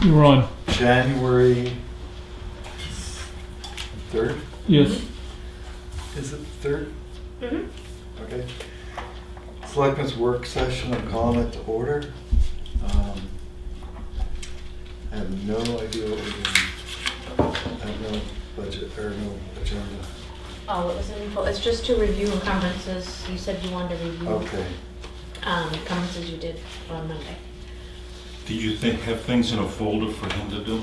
You're on. January 3rd? Yes. Is it 3rd? Mm-hmm. Okay. Selectmen's work session, I'm calling it to order. I have no idea what we're doing. I have no budget or no agenda. Oh, it was in, it's just to review encumbrances. You said you wanted to review Okay. encumbrances you did on Monday. Did you have things in a folder for him to do?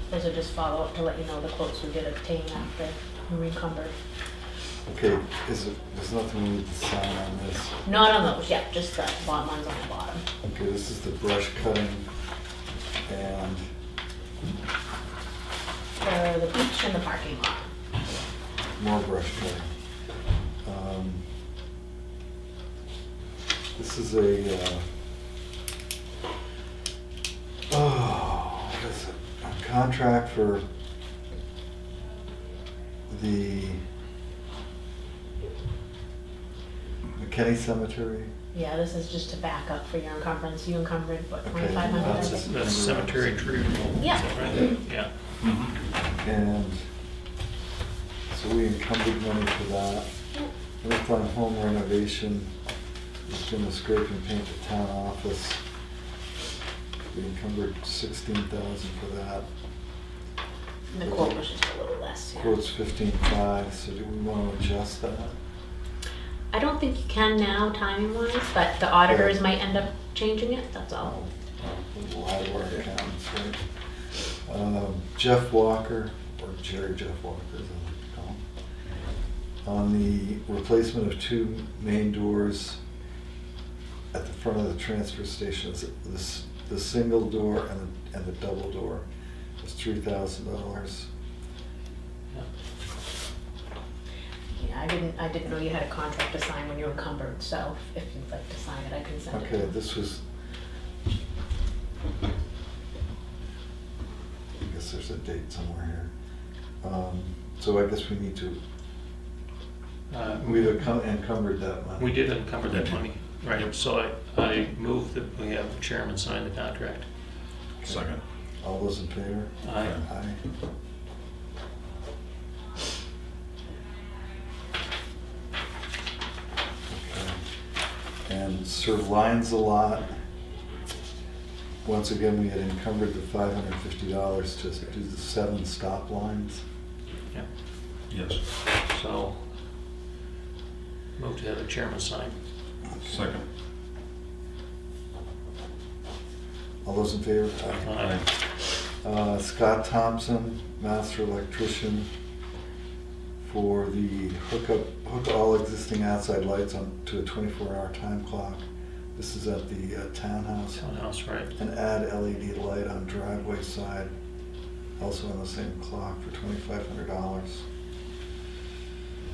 There Those are just follow-up to let you know the quotes we did obtain after we encumbered. Okay, there's nothing we need to sign on this. Not on those, yeah, just the bottom ones on the bottom. Okay, this is the brush cutting and The beach and the parking lot. more brush cutting. This is a, what is it? A contract for the McKinney Cemetery. Yeah, this is just to back up for your encumbrance. You encumbered, what, Okay, 2,500? I that's- think? That's cemetery tree removal. Yeah. Is that right? Yeah. Mm-hmm. And so we encumbered money for that. Lifetime home renovation is gonna scrape and paint the town office. We encumbered 16,000 for that. And the quote was just a little less, yeah. Quote's 15,500, so do we want to adjust that? I don't think you can now, timing-wise, but the auditors Yeah. might end up changing it, that's all. We'll have our accountants, right? Jeff Walker, or Jerry Jeff Walker, as I like to call him, on the replacement of 2 main doors at the front of the transfer station. The single door and the double door is $3,000. Yeah. Yeah, I didn't know you had a contract to sign when you were encumbered, so if you'd like to sign it, I can send it. Okay, this was, I guess there's a date somewhere here. So I guess we need to, we've encumbered that money. We did encumber that money, right, so I move that we have the chairman sign the contract. Second. All those in favor? Aye. Aye. Okay. And Sir Lines a Lot. Once again, we had encumbered the $550 to do the 7 stop lines. Yeah, Yes. so move to have the chairman sign. Second. All those in favor? Aye. Scott Thompson, master electrician, for the hook all existing outside lights on to a 24-hour time clock. This is at the townhouse. Townhouse, right. And add LED light on driveway side, also on the same clock for $2,500.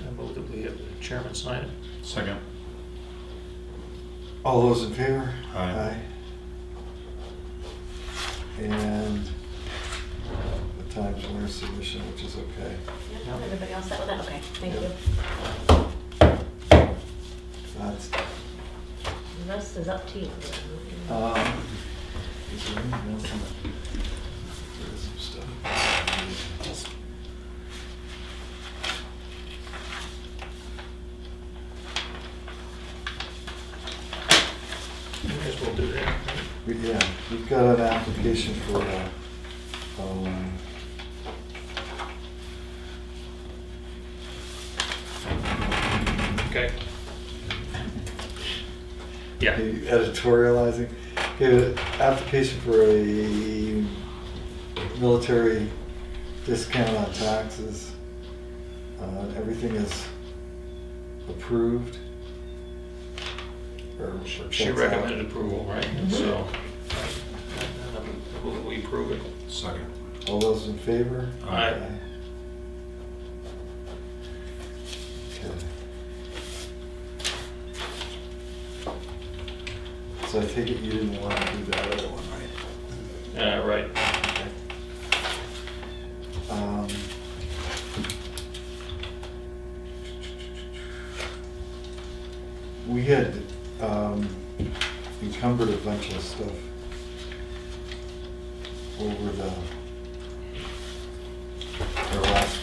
I move that we have the chairman sign it. Second. All those in favor? Aye. And the Times Warner submission, which is okay. Yep, everybody else set with that? Okay, thank Yep. you. That's, The rest is up to you. is there anything else in it? There is some stuff. I guess we'll do that, right? Yeah, we've got an application for, Okay. Yeah, editorializing. Okay, application for a military discount on taxes. Everything is approved. Or she checks out. recommended approval, right? So, I move that we approve it. Second. All those in favor? Aye. Okay. So I take it you didn't want to do that other one, right? Right. Okay. we had encumbered a bunch of stuff over the, or last,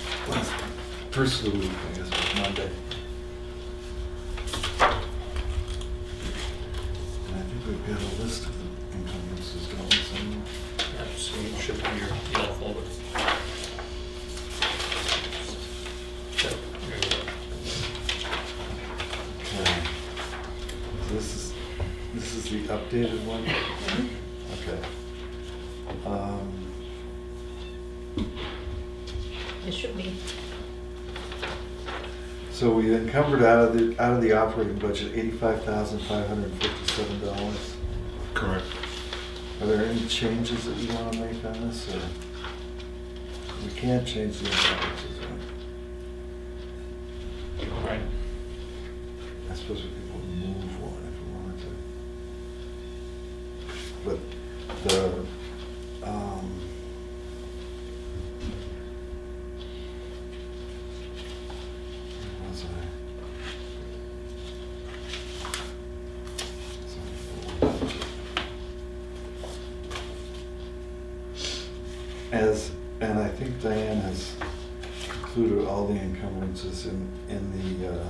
first of the week, I guess it was Monday. And I think we've got a list of the encumbrances going somewhere. Yeah, so you should have your yellow folder. Yep, there you go. Okay. So this is the updated one? Okay. It should be. So we encumbered out of the operating budget $85,557. Correct. Are there any changes that we want to make on this, or we can't change the encumbrances, right? Right. I suppose we could move one if we wanted to. But the, where was I? It's on the full budget. And I think Diane has included all the encumbrances in the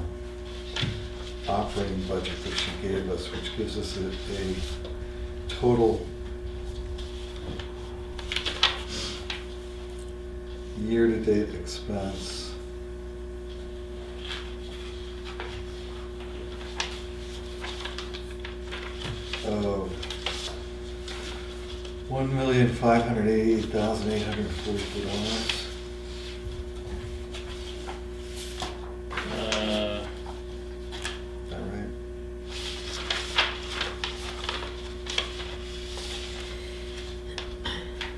operating budget that she gave us, which gives us a total year-to-date expense of $1,588,844. Is that right?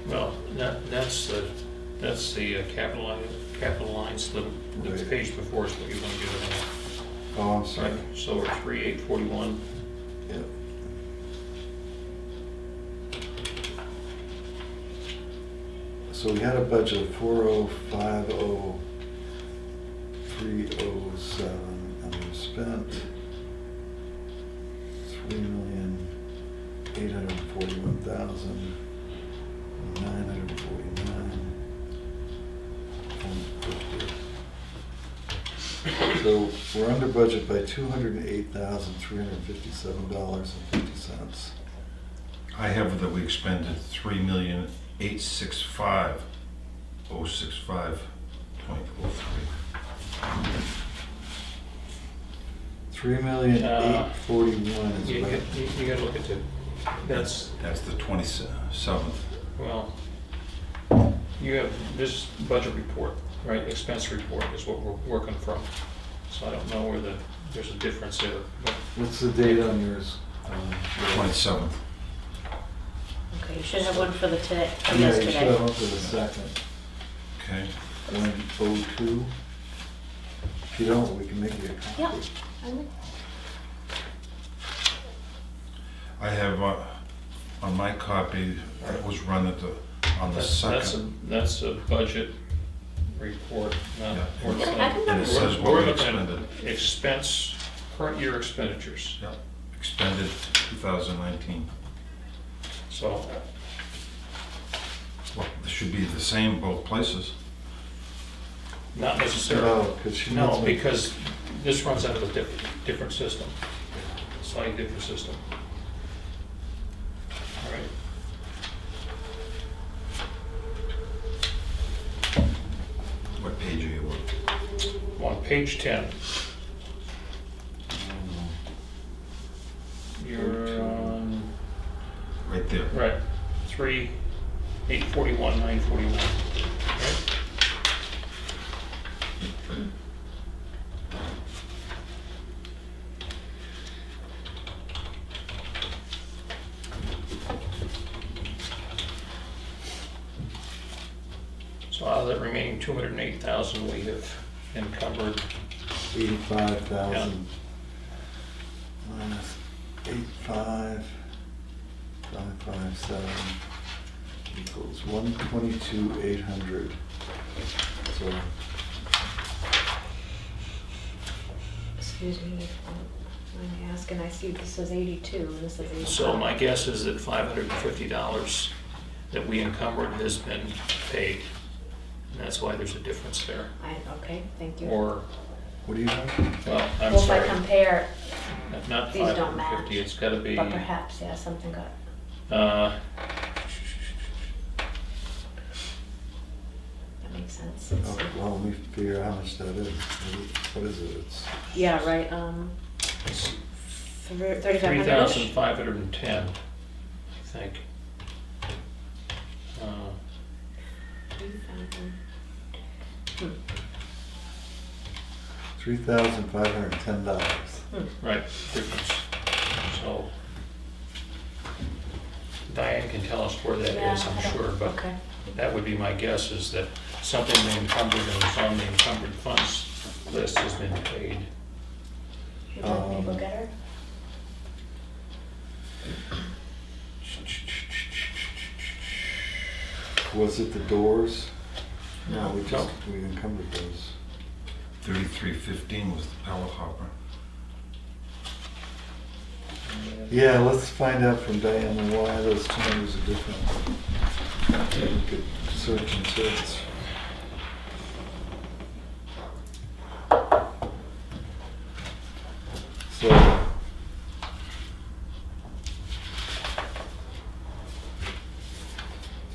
Well, that's the capital lines, the Right. page before is what you want to do it Oh, I'm in. sorry. Right, so we're 3,841. Yeah. So we had a budget of 4,050,307, and we spent 3,841,949.50. So we're under budget by $208,357.50. I have that we expended 3,865,065.03. 3,841 is You what. gotta look at that's, That's the 27th. well, you have this budget report, right, expense report is what we're working from. So I don't know where there's a difference there, but What's the date on yours? 27th. Okay, you should have one for the today, for Yeah, you should have yesterday. one for the second. Okay. 102. If you don't, we can make you a copy. Yeah. I would- I have on my copy that was run on the second. that's a budget report, not. Yeah. we're looking Yeah, I at- can And it says what we're we looking at expended. Expense, current year expenditures, Yeah, expended 2019. so, Well, it should be the same both places. not necessarily. No, because she No, needs me- because this runs out of a different system, slightly different system. All right. What page are you on? On page 10, you're on, Right there. right, 3,841, 941, right? So out of that remaining 208,000, we have encumbered 85,000 minus 85,557 equals 122,800. So Excuse me, I'm asking, I see this says 82 and this says 85. So my guess is that $550 that we encumbered has been paid. And that's why there's a difference there. Okay, thank you. Or, What do you have? well, I'm Well, if I sorry, compare, not these don't 550, match, it's gotta be, but perhaps, yeah, something got, uh, that makes sense. Let's Oh, see. well, let me figure out how much that is. What is it? It's Yeah, right, it's 3,500-ish? 3,510, I think. 3,000. $3,510. Right, difference. So Diane can tell us where that Yeah, is, I'm I don't- sure, but Okay. that would be my guess, is that something they encumbered and was on the encumbered funds list has been paid. Would you like me to go get her? Was it the doors? No. We just, we encumbered those. 3315 was the pallet hopper. Yeah, let's find out from Diane why those two numbers are different. We could search and search. So, did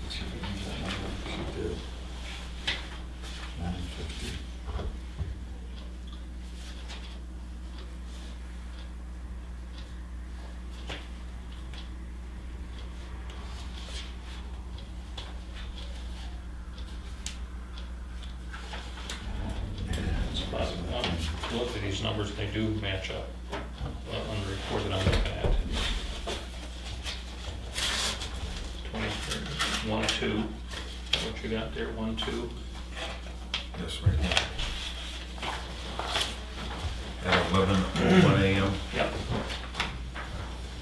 she use that number? She did. 950. It's about, look at these numbers, they do match up on the report that I'm looking at. 23, 1, 2, what you got there, 1, 2? Yes, right here. At 11:01 a.m. Yep.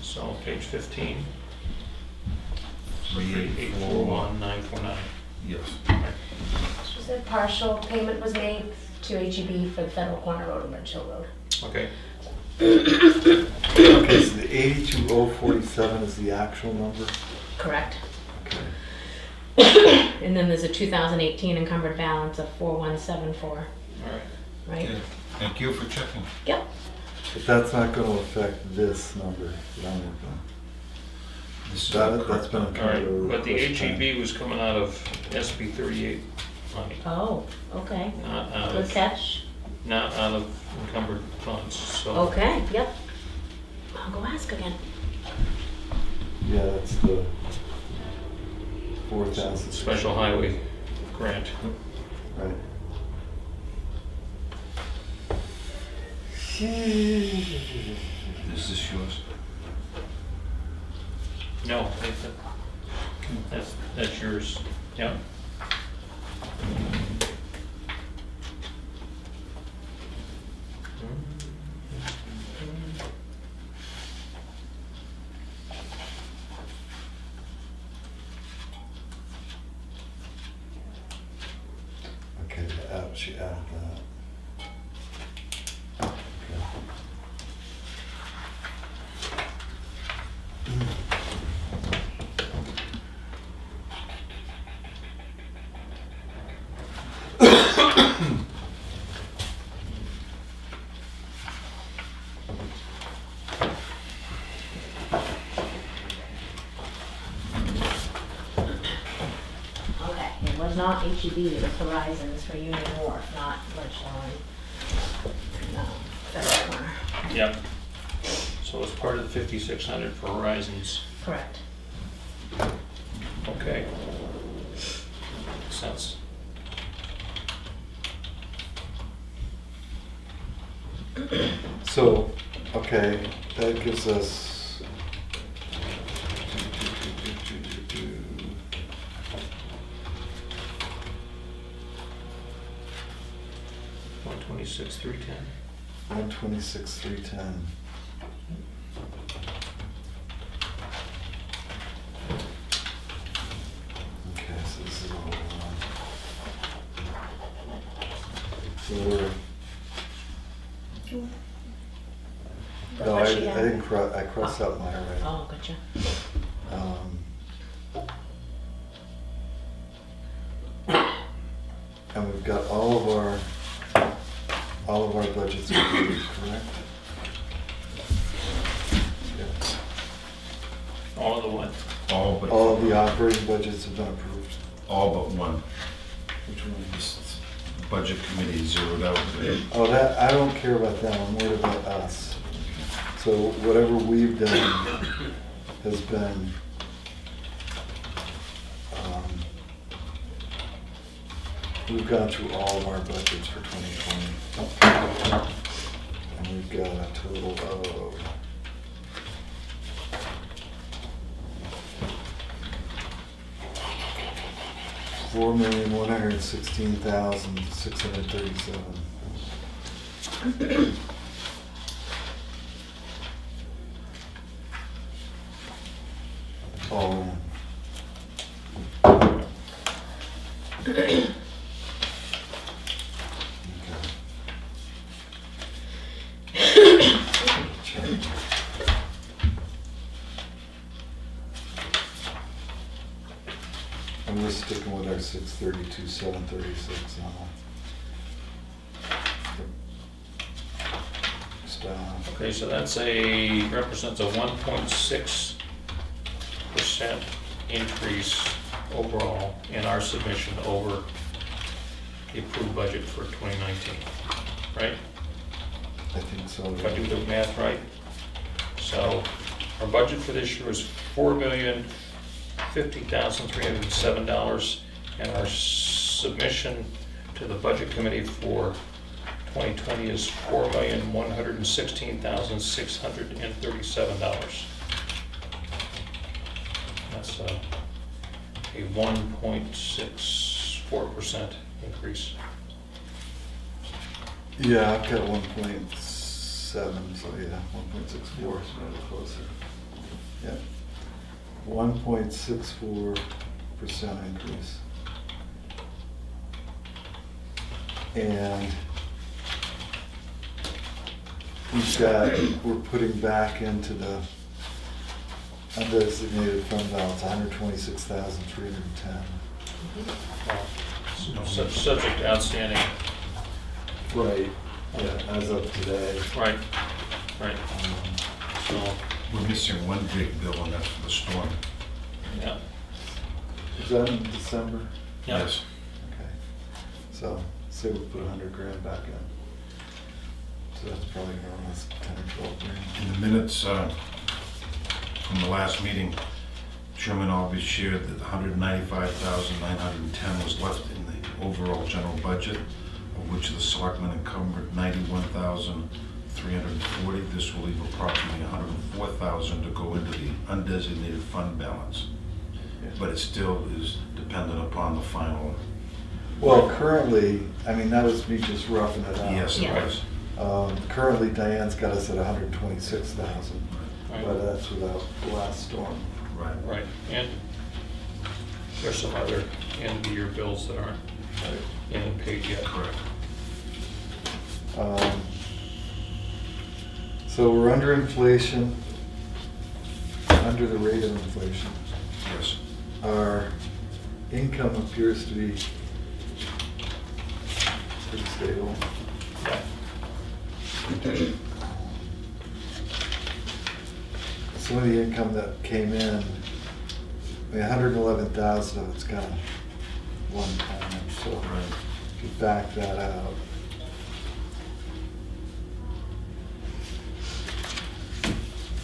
So page 15. 3841. 949. Yes. She said partial payment was made to HEB for the Federal Corner Road and Ridge Hill Road. Okay, Okay, so the 82047 is the actual number? Correct. Okay. And then there's a 2018 encumbered balance of 4174, all right. right? Okay. Thank you for checking. Yep. But that's not gonna affect this number that I'm working on. This is That- the that's correct been number. All right, but the Request time. HEB was coming out of SB 38 money, Oh, okay. not out Good of, catch. not out of encumbered funds, so. Okay, yep. I'll go ask again. Yeah, that's the 4,000. Special highway grant. Right. Is this yours? No, that's yours, yeah. Okay, she added that. Okay. Okay, it was not HEB, it was Horizons for Union Wharf, not Ledgestone. No, Federal Corner. Yep. So it's part of the 5,600 for Horizons. Correct. Okay. Makes sense. So, okay, that gives us. 126, 310. 126, 310. Okay, so this is all one. So we're Is that No, what I she had? didn't I crossed out my already. Oh, gotcha. And we've got all of our budgets approved, correct? Yeah. All of the what? All of the operating budgets have been approved. All but one. Which one? This budget committee zeroed out today. Oh, that, I don't care about them, I'm worried about us. So whatever we've done has been, we've gone through all of our budgets for 2020. And we've got a total of $4,116,637. All in. Okay. And we're sticking with our 632, 736 staff. Okay, so represents a 1.6% increase overall in our submission over the approved budget for 2019, right? I think so. If I do the math right. So our budget for this year is $4,050,307, and our submission to the budget committee for 2020 is $4,116,637. That's a 1.64% increase. Yeah, I've got 1.7, so yeah, 1.64 is rather closer. Yeah. 1.64% increase. And we're putting back into the undesignated fund balance, 126,310. Subject to outstanding. Right. Yeah, as of today. Right. So, We're missing one big bill, and that's for the storm. yeah. Is that in December? Yeah. Yes. Okay. So, say we put 100 grand back in. So that's probably around 10 or 12 grand. In the minutes from the last meeting, Chairman Albee shared that 195,910 was left in the overall general budget, of which the selectmen encumbered 91,340. This will leave approximately 104,000 to go into the undesignated fund balance. Yeah. But it still is dependent upon the final. Well, currently, I mean, that was me just roughing it out. Yes, it Yeah. was. Currently, Diane's got us at 126,000, Right. but that's without the last storm. Right, and there's some other end-of-the-year bills that aren't in and paid yet. Correct. So we're under inflation, under the rate of inflation. Yes. Our income appears to be pretty stable. Yeah. Some of the income that came in, I mean, 111,000 of it's kind of one time, so Right. if you back that out.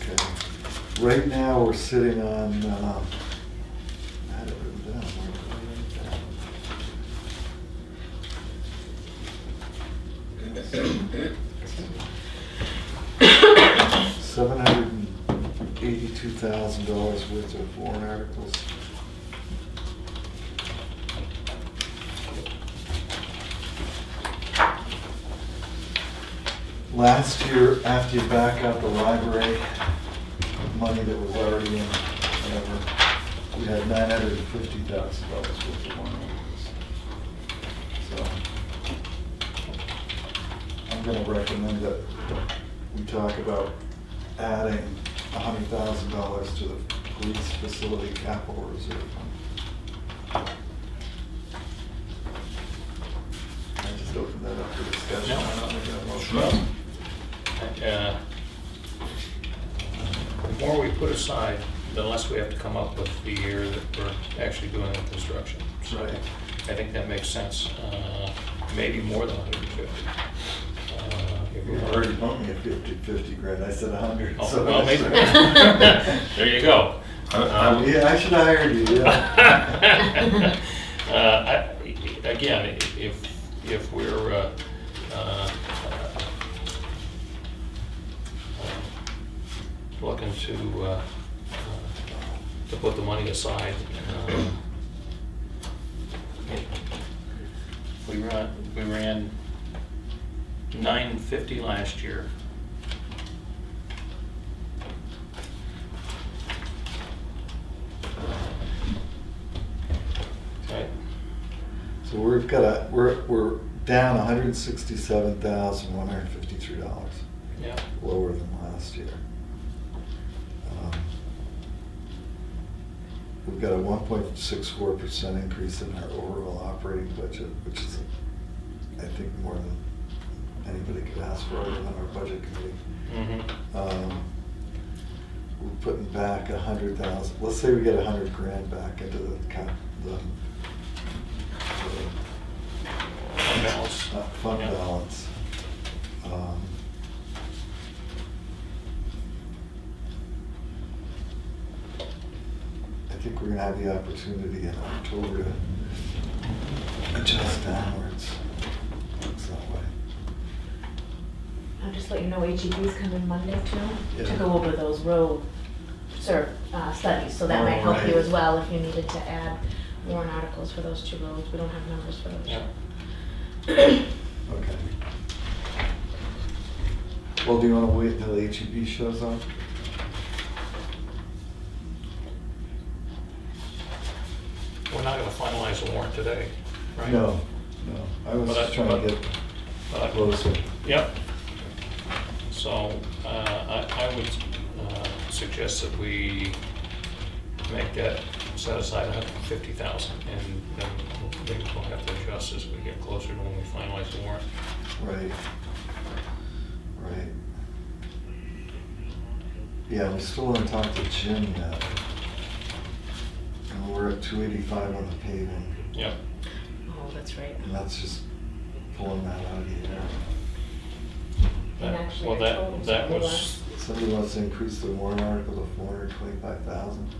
Okay, right now we're sitting on, I had it written down, where did I write it down? $782,000 worth of warrant articles. Last year, after you back out the library money that was already in, whatever, we had $950,000 worth of warrant articles. So I'm gonna recommend that we talk about adding $100,000 to the police facility capital reserve fund. I just opened that up for discussion. No, I'm not making a motion. The more we put aside, the less we have to come up with the year that we're actually doing the construction. So Right. I think that makes sense. Maybe more than 150. If You we already bumped me at 50 grand, I said 100. Oh, so well, that's- maybe. There you go. Yeah, I should have hired you, yeah. Again, if we're looking to put the money aside, we ran 950 last year. Right. So we're down $167,153, Yeah. lower than last year. We've got a 1.64% increase in our overall operating budget, which is, I think, more than anybody could ask for other than our budget committee. Mm-hmm. We're putting back 100,000. Let's say we get 100 grand back into the Balance. fund Yeah. balance. I think we're gonna have the opportunity in October to adjust downwards. Looks that way. I'll just let you know, HEB's coming Monday too, to Yeah. go over those road studies, so that might help you Alright. as well if you needed to add warrant articles for those 2 roads. We don't have numbers for those. Yeah. Okay. Well, do you wanna wait until HEB shows up? We're not gonna finalize the warrant today, right? No. I was But just trying to get but- closer. Yep. So, I would suggest that we make that set aside 150,000, and then maybe we'll have to adjust as we get closer to when we finalize the warrant. Right. Yeah, we still haven't talked to Jim yet. And we're at 285 on the paving, Yep. Oh, that's right. and that's just pulling that out of the air. And actually, Well, our totals that are was, less. Somebody wants to increase the warrant article to 425,000.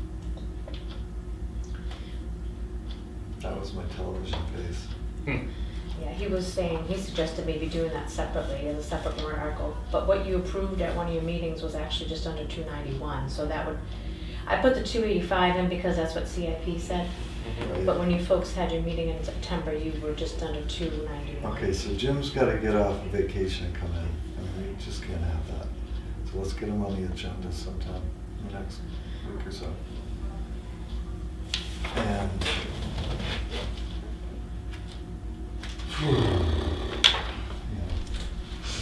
That was my television face. Yeah, he was saying, he suggested maybe doing that separately as a separate warrant article. But what you approved at one of your meetings was actually just under 291, so that would, I put the 285 in because that's what CIP said. Mhm. But when you folks had your meeting in September, you were just under 291. Okay, so Jim's gotta get off of vacation and come in. I mean, we just can't have that. So let's get him on the agenda sometime in the next week or so. And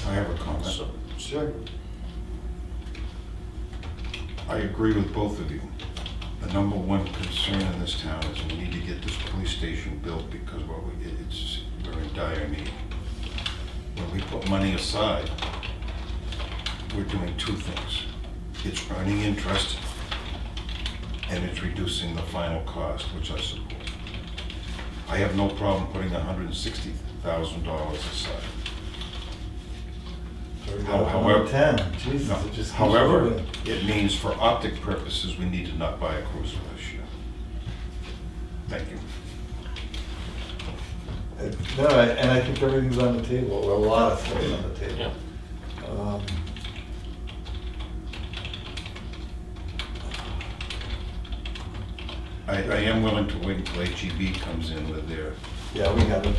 I have a comment. so, sure. I agree with both of you. The number one concern in this town is we need to get this police station built because we're in dire need. When we put money aside, we're doing 2 things. It's earning interest and it's reducing the final cost, which I support. I have no problem putting $160,000 aside. However- 10, Jesus, No. it just keeps However, moving. it means for optic purposes, we need to not buy a cruiser this year. Thank you. No, and I think everything's on the table, or a lot of stuff's on the table. yeah. I am willing to wait until HEB comes in with their, Yeah, we gotta,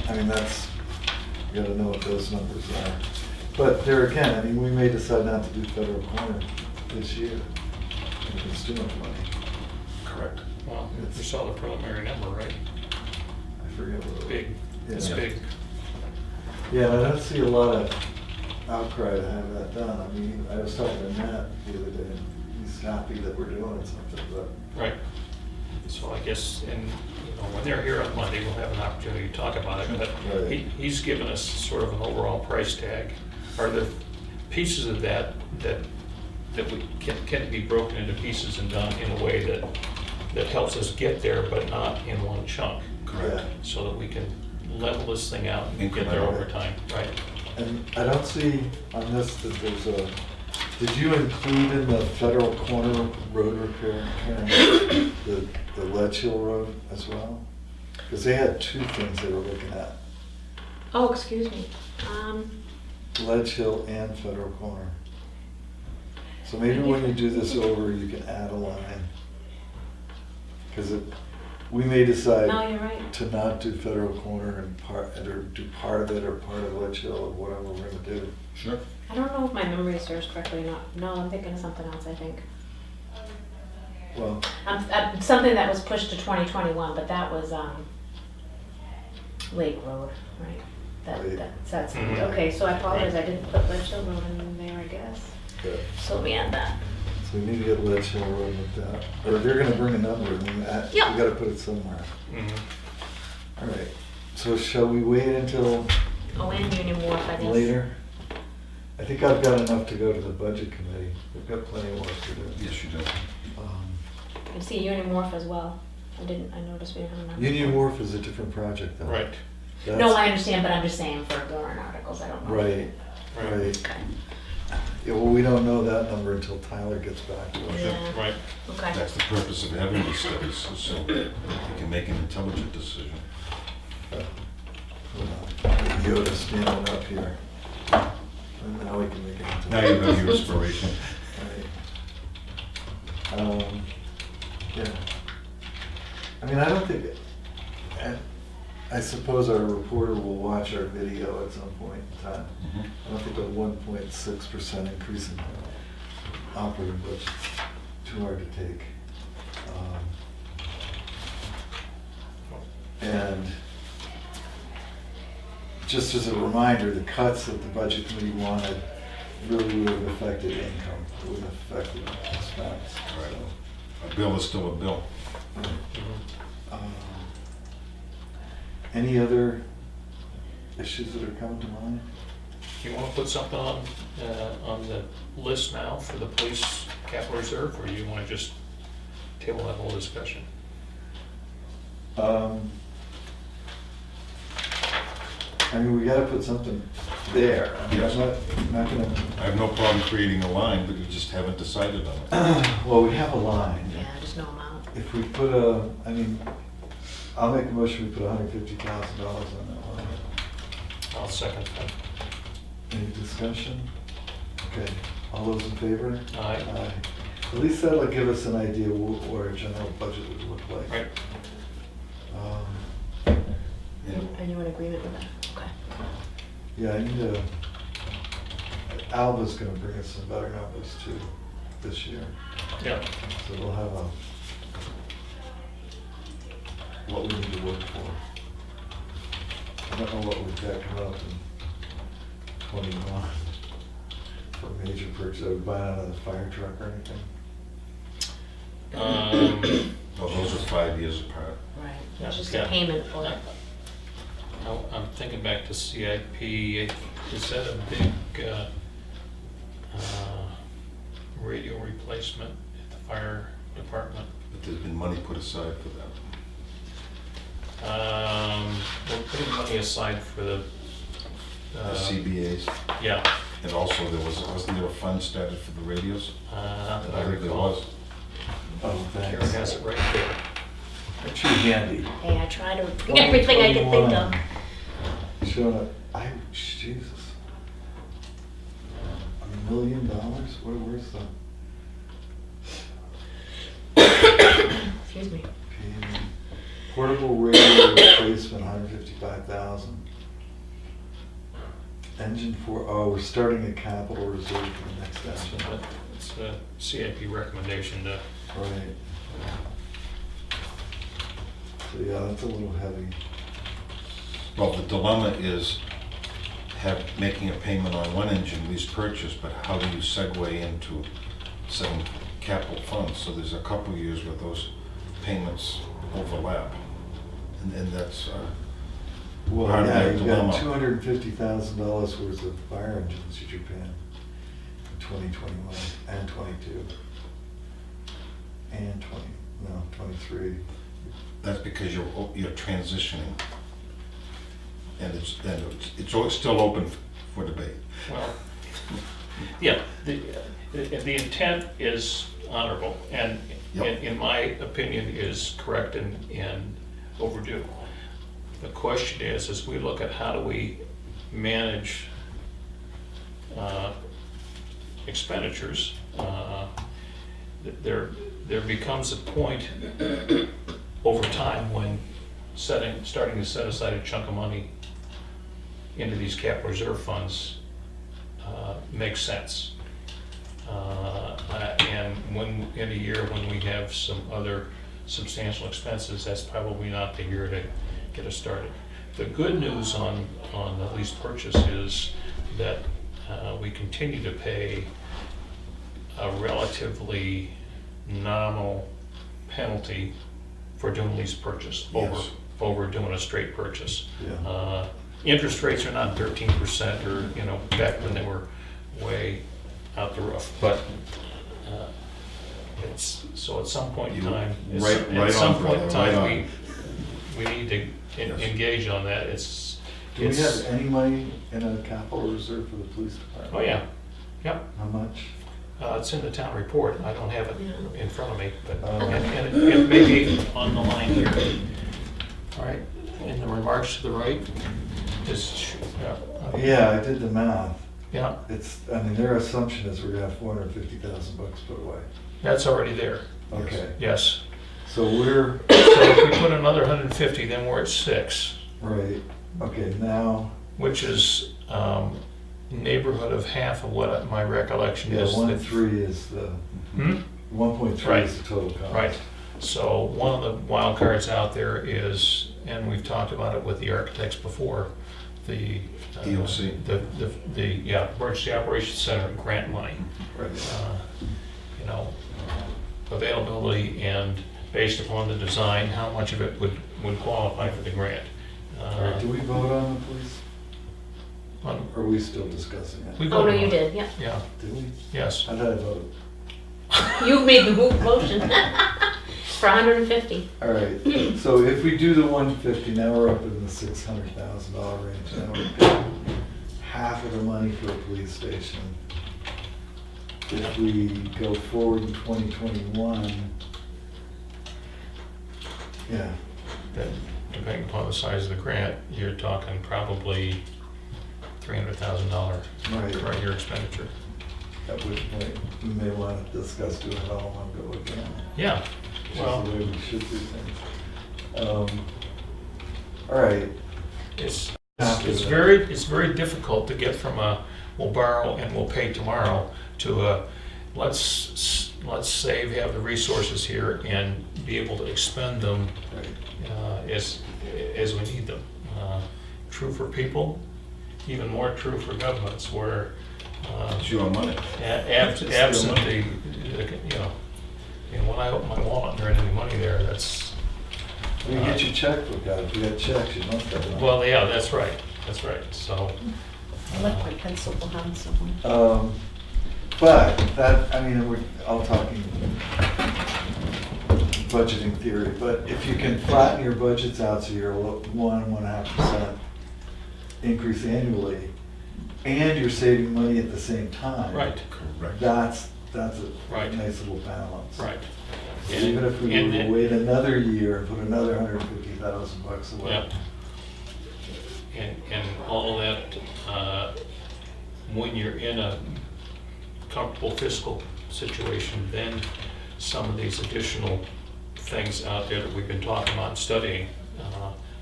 I mean, we gotta know what those numbers are. But there again, I mean, we may decide not to do Federal Corner this year. If it's too much money. correct. Well, you saw the preliminary number, right? I forget what it was. Big, it's Yeah. big. Yeah, I don't see a lot of, outcry to have that done. I mean, I was talking to Matt the other day, and he's happy that we're doing something, but. Right. So I guess, and, you know, when they're here on Monday, we'll have an opportunity to talk about it, but Right. he's given us sort of an overall price tag. Are there pieces of that we can be broken into pieces and done in a way that helps us get there, but not in one chunk? Correct. So that we can level this thing out and get there over time, right? And I don't see on this that there's a, did you include in the Federal Corner road repair, Karen, the Ledge Hill Road as well? Because they had two things they were looking at, Oh, excuse me. Ledge Hill and Federal Corner. So maybe when you do this over, you can add a line. Because we may decide No, you're right. to not do Federal Corner and or do part of it or part of Ledge Hill or whatever we're gonna do. Sure. I don't know if my memory serves correctly or not. No, I'm thinking of something else, I think. Well, Something that was pushed to 2021, but that was Lake Road, right? Lake. That's, Mhm. okay, so I apologize, I didn't put Ledge Hill Road in there, I guess. good. So let me add that. So we need to get Ledge Hill Road looked at, or they're gonna bring a number, and we Yeah. gotta put it somewhere. Mhm. All right, so shall we wait until Oh, and Union Wharf, I guess. later? I think I've got enough to go to the budget committee. We've got plenty of work to do. Yes, you do. You can see Union Wharf as well. I noticed we didn't have a number. Union Wharf is a different project though. Right, No, That's- I understand, but I'm just saying for warrant articles, I don't know. Right, Right. right. Okay, Yeah, well, we don't know that number until Tyler gets back to us. yeah, right. okay. That's the purpose of having these studies, so you can make an intelligent decision. Hold on. Yoda standing up here. And now we can make it. Now you have your inspiration. Right. Yeah. I mean, I don't think, I suppose our reporter will watch our video at some point in time. Mhm. I don't think a 1.6% increase in operating budget's too hard to take. And just as a reminder, the cuts that the budget committee wanted really would have affected income, it would have affected expense. Right. A bill is still a bill. So, Mhm. any other issues that are coming to mind? Do you want to put something on the list now for the police capital reserve, or you want to just table that whole discussion? I mean, we gotta put something there. I mean, Yes. I'm not gonna, I have no problem creating a line, but you just haven't decided on it. well, we have a line. Yeah, just no amount. If we put I mean, I'll make a motion, we put $150,000 on that line. I'll second that. Any discussion? Okay, all those in favor? Aye. Aye. At least that'll give us an idea what our general budget would look like. Right. Are you in agreement with that? Okay. Yeah, I need Alva's gonna bring us some better numbers too this year. Yeah. So we'll have what we need to work for. I don't know what we've got coming up in 21 for major purchase. Are we buying another fire truck or anything? Oh, those are 5 years apart. Right, Yeah, it's just yeah. a payment for it. I'm thinking back to CIP. Is that a big radio replacement at the fire department? But there's been money put aside for that. We're putting money aside for the. The CBAs. Yeah, And also wasn't there a fund started for the radios? not that I I think there recall. was. Oh, Karen thanks. has it right there. That's too handy. Hey, I try to bring everything I can think of. Showing up, Jesus. $1 million? Where's the Excuse me. portable radio replacement, 155,000. Engine we're starting a capital reserve for the next engine. It's a CIP recommendation to. Right. So yeah, that's a little heavy. Well, the dilemma is making a payment on one engine lease purchase, but how do you segue into some capital funds? So there's a couple years where those payments overlap. And that's Well, part of yeah, that you've got dilemma. $250,000 worth of fire engines that you're paying in 2021 and 22. And 23. That's because you're transitioning. And it's still open for debate. Well, yeah, the intent is honorable, and Yep. in my opinion is correct and overdue. The question is, as we look at how do we manage expenditures, there becomes a point over time when starting to set aside a chunk of money into these capital reserve funds makes sense. And when, in a year when we have some other substantial expenses, that's probably not the year to get us started. The good news on the lease purchase is that we continue to pay a relatively nominal penalty for doing lease purchase Yes. over doing a straight purchase. Yeah. Interest rates are not 13% or, back when they were way out the roof, but so at some point in time, Right on, brother, right on. we need to Yes. engage on that. Do we have any money in a capital reserve for the police department? Oh, yeah, yep. How much? It's in the town report. I don't have it in front of me, but, Oh. and it may be on the line here. All right, in the remarks to the right, Yeah, I did the math. yeah, Their assumption is we're gonna have $450,000 put away. that's already there, Okay, yes. so we're, So if we put another 150, then we're at 6, right, okay, now, which is neighborhood of half of what my recollection yeah, is. 1.3 is the, Hmm? 1.3 Right. is the total cost. Right. So one of the wild cards out there is, and we've talked about it with the architects before, the EOC. the Emergency Operations Center grant money. Right. Availability and based upon the design, how much of it would qualify for the grant. All right, do we vote on the police? On- Or are we still discussing We it? Oh, no, voted you on it. did, yeah. Yeah, Did we? yes. How did I vote? You made the motion for 150. All right, so if we do the 150, now we're up in the $600,000 range. Now we're paying half of the money for a police station. If we go forward in 2021, yeah, Then, depending upon the size of the grant, you're talking probably $300,000 right. per year expenditure. At which point, we may want to discuss doing it all in one go again, Yeah, which well, is the way we should do things. All right, it's After that. very difficult to get from a we'll borrow and we'll pay tomorrow to a let's save, have the resources here and be able to expend them right. as we need them. True for people, even more true for governments where It's your money. absent the, when I open my wallet and there ain't any money there, that's, We can get your checkbook out. If you got checks, you must have one. well, yeah, that's right, so. I left my pencil behind somewhere. But that, we're all talking budgeting theory, but if you can flatten your budgets out so you're 1.5% increase annually, and you're saving money at the same time. Right, Correct. That's a Right. nice little balance. right. So even if we And were to then- wait another year and put another $150,000 away. Yeah. And all of that, when you're in a comfortable fiscal situation, then some of these additional things out there that we've been talking about and studying,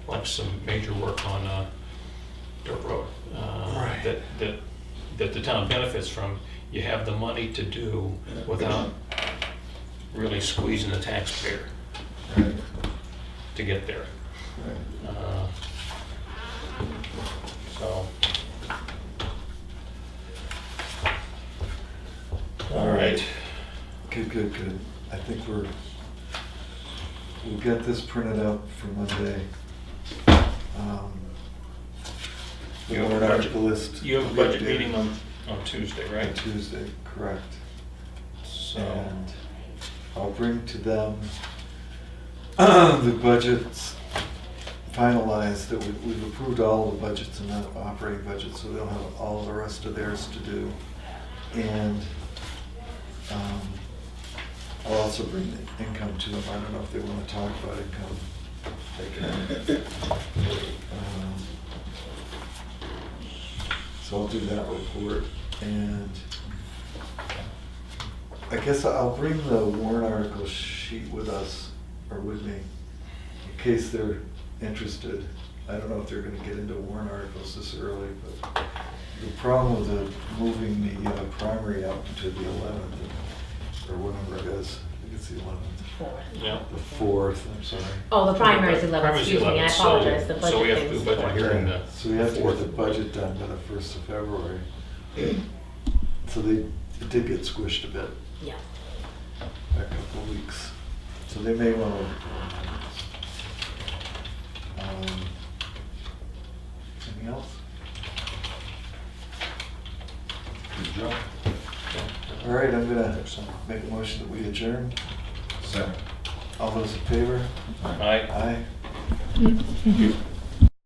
like some major work on Dirt Road, Right. that the town benefits from, you have the money to do without really squeezing the taxpayer Right, to get there. right. So, All right. Good. I think we'll get this printed out for Monday. The You have a warrant budget- article list. You have a budget meeting on Tuesday, On right? Tuesday, correct. So, And I'll bring to them the budgets finalized, that we've approved all the budgets and the operating budget, so they'll have all the rest of theirs to do. And I'll also bring the income to them. I don't know if they want to talk about income. They can. So I'll do that report, and I guess I'll bring the warrant article sheet with us, or with me, in case they're interested. I don't know if they're gonna get into warrant articles this early, but the problem with moving the primary out to the 11th, or whatever it is, I think it's the 11th, yeah. the 4th, I'm sorry. Oh, the primary's 11, Primary's excuse me, I 11, so- apologize, the so budget we have to do thing's budget 4th. hearing. Yeah, so we have to get the budget done by the 1st of February. So it did get squished a bit, Yeah. a couple of weeks. So they may want to, anything else? Good job. All right, I'm gonna make a motion that we adjourn. Second. All those in favor? Aye. Aye. Mm-hmm.